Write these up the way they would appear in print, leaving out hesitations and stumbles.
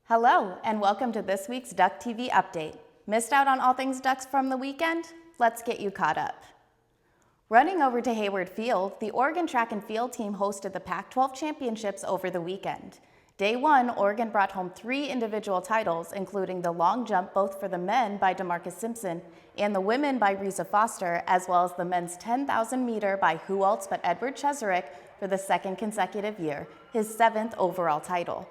Hello, and welcome to this week's Duck TV update. Missed out on all things Ducks from the weekend? Let's get you caught up. Running over to Hayward Field, the Oregon track and field team hosted the Pac-12 championships over the weekend. Day one, Oregon brought home 3 individual titles, including the long jump both for the men by DeMarcus Simpson and the women by Reza Foster, as well as the men's 10,000 meter by who else but Edward Cheserek for the second consecutive year, his 7th overall title.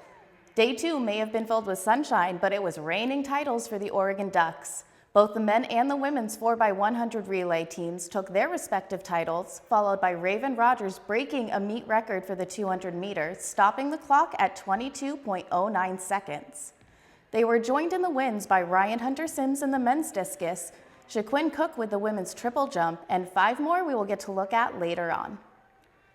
Day 2 may have been filled with sunshine, but it was raining titles for the Oregon Ducks. Both the men and the women's 4x100 relay teams took their respective titles, followed by Raven Rogers breaking a meet record for the 200 meters, stopping the clock at 22.09 seconds. They were joined in the wins by Ryan Hunter-Sims in the men's discus, Shaquin Cook with the women's triple jump, and 5 more we will get to look at later on.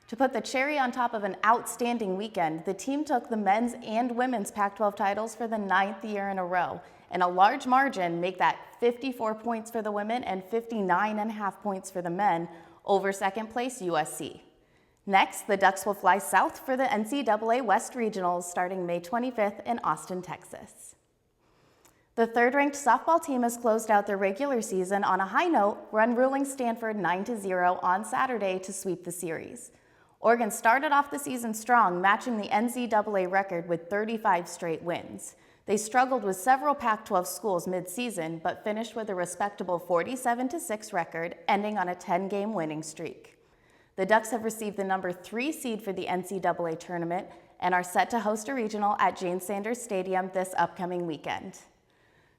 To put the cherry on top of an outstanding weekend, the team took the men's and women's Pac-12 titles for the 9th year in a row, and a large margin, make that 54 points for the women and 59.5 points for the men over second place USC. Next, the Ducks will fly south for the NCAA West Regionals starting May 25th in Austin, Texas. The third-ranked softball team has closed out their regular season on a high note, ruling Stanford 9-0 on Saturday to sweep the series. Oregon started off the season strong, matching the NCAA record with 35 straight wins. They struggled with several Pac-12 schools mid-season, but finished with a respectable 47-6 record, ending on a 10-game winning streak. The Ducks have received the number 3 seed for the NCAA tournament and are set to host a regional at Jane Sanders Stadium this upcoming weekend.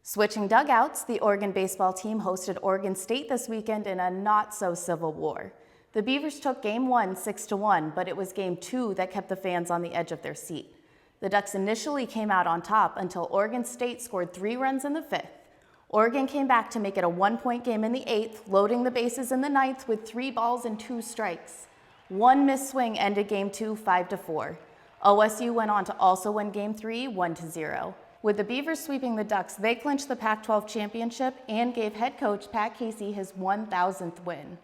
Switching dugouts, the Oregon baseball team hosted Oregon State this weekend in a not-so-civil war. The Beavers took Game 1 6-1, but it was Game 2 that kept the fans on the edge of their seat. The Ducks initially came out on top until Oregon State scored 3 runs in the 5th. Oregon came back to make it a 1-point game in the 8th, loading the bases in the 9th with 3 balls and 2 strikes. One missed swing ended Game 2 5-4. OSU went on to also win Game 3 1-0. With the Beavers sweeping the Ducks, they clinched the Pac-12 championship and gave head coach Pat Casey his 1,000th win.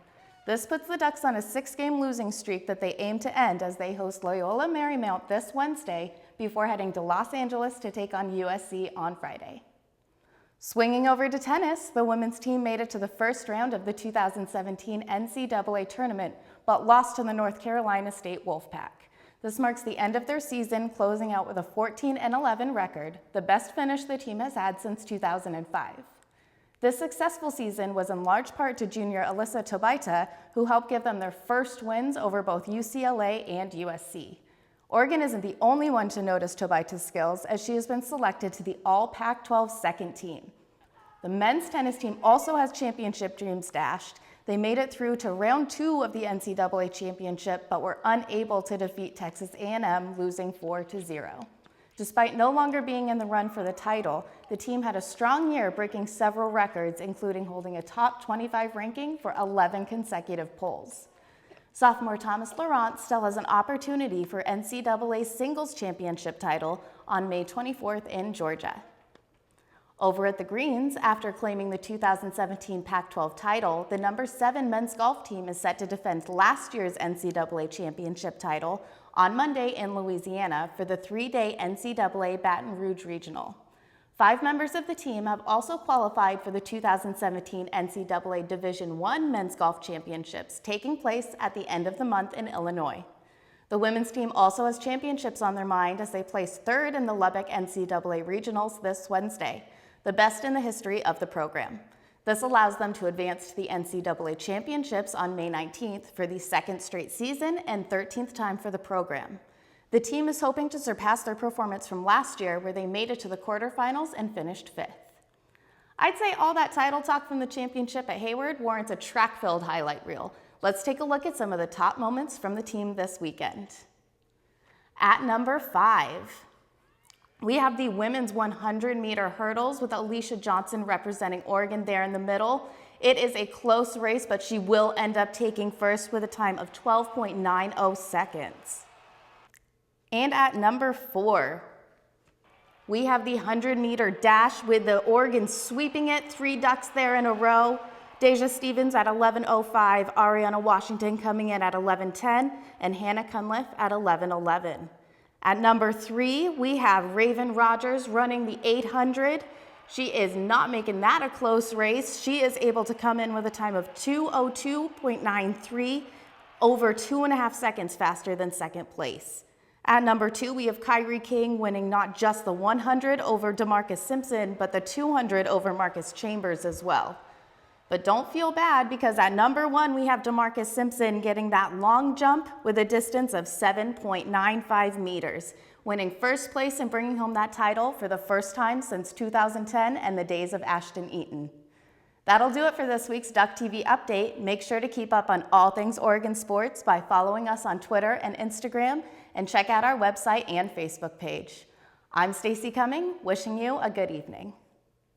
This puts the Ducks on a 6-game losing streak that they aim to end as they host Loyola Marymount this Wednesday before heading to Los Angeles to take on USC on Friday. Swinging over to tennis, the women's team made it to the first round of the 2017 NCAA tournament, but lost to the North Carolina State Wolfpack. This marks the end of their season, closing out with a 14-11 record, the best finish the team has had since 2005. This successful season was in large part to junior Alyssa Tobaita, who helped give them their first wins over both UCLA and USC. Oregon isn't the only one to notice Tobaita's skills, as she has been selected to the All-Pac-12 second team. The men's tennis team also has championship dreams dashed. They made it through to round 2 of the NCAA championship, but were unable to defeat Texas A&M, losing 4-0. Despite no longer being in the run for the title, the team had a strong year, breaking several records, including holding a top 25 ranking for 11 consecutive polls. Sophomore Thomas Laurent still has an opportunity for NCAA singles championship title on May 24th in Georgia. Over at the Greens, after claiming the 2017 Pac-12 title, the number 7 men's golf team is set to defend last year's NCAA championship title on Monday in Louisiana for the 3-day NCAA Baton Rouge Regional. 5 members of the team have also qualified for the 2017 NCAA Division I Men's Golf Championships, taking place at the end of the month in Illinois. The women's team also has championships on their mind as they place 3rd in the Lubbock NCAA Regionals this Wednesday, the best in the history of the program. This allows them to advance to the NCAA Championships on May 19th for the 2nd straight season and 13th time for the program. The team is hoping to surpass their performance from last year, where they made it to the quarterfinals and finished 5th. I'd say all that title talk from the championship at Hayward warrants a track-filled highlight reel. Let's take a look at some of the top moments from the team this weekend. At number 5, we have the women's 100-meter hurdles with Alicia Johnson representing Oregon there in the middle. It is a close race, but she will end up taking first with a time of 12.90 seconds. And at number 4, we have the 100-meter dash with the Oregon sweeping it, 3 Ducks there in a row. Deja Stevens at 11:05, Ariana Washington coming in at 11:10, and Hannah Cunliffe at 11:11. At number 3, we have Raven Rogers running the 800. She is not making that a close race. She is able to come in with a time of 2:02.93, over 2.5 seconds faster than second place. At number 2, we have Kyrie King winning not just the 100 over DeMarcus Simpson, but the 200 over Marcus Chambers as well. But don't feel bad, because at number 1, we have DeMarcus Simpson getting that long jump with a distance of 7.95 meters, winning first place and bringing home that title for the first time since 2010 and the days of Ashton Eaton. That'll do it for this week's Duck TV update. Make sure to keep up on all things Oregon sports by following us on Twitter and Instagram, and check out our website and Facebook page. I'm Stacey Cumming, wishing you a good evening.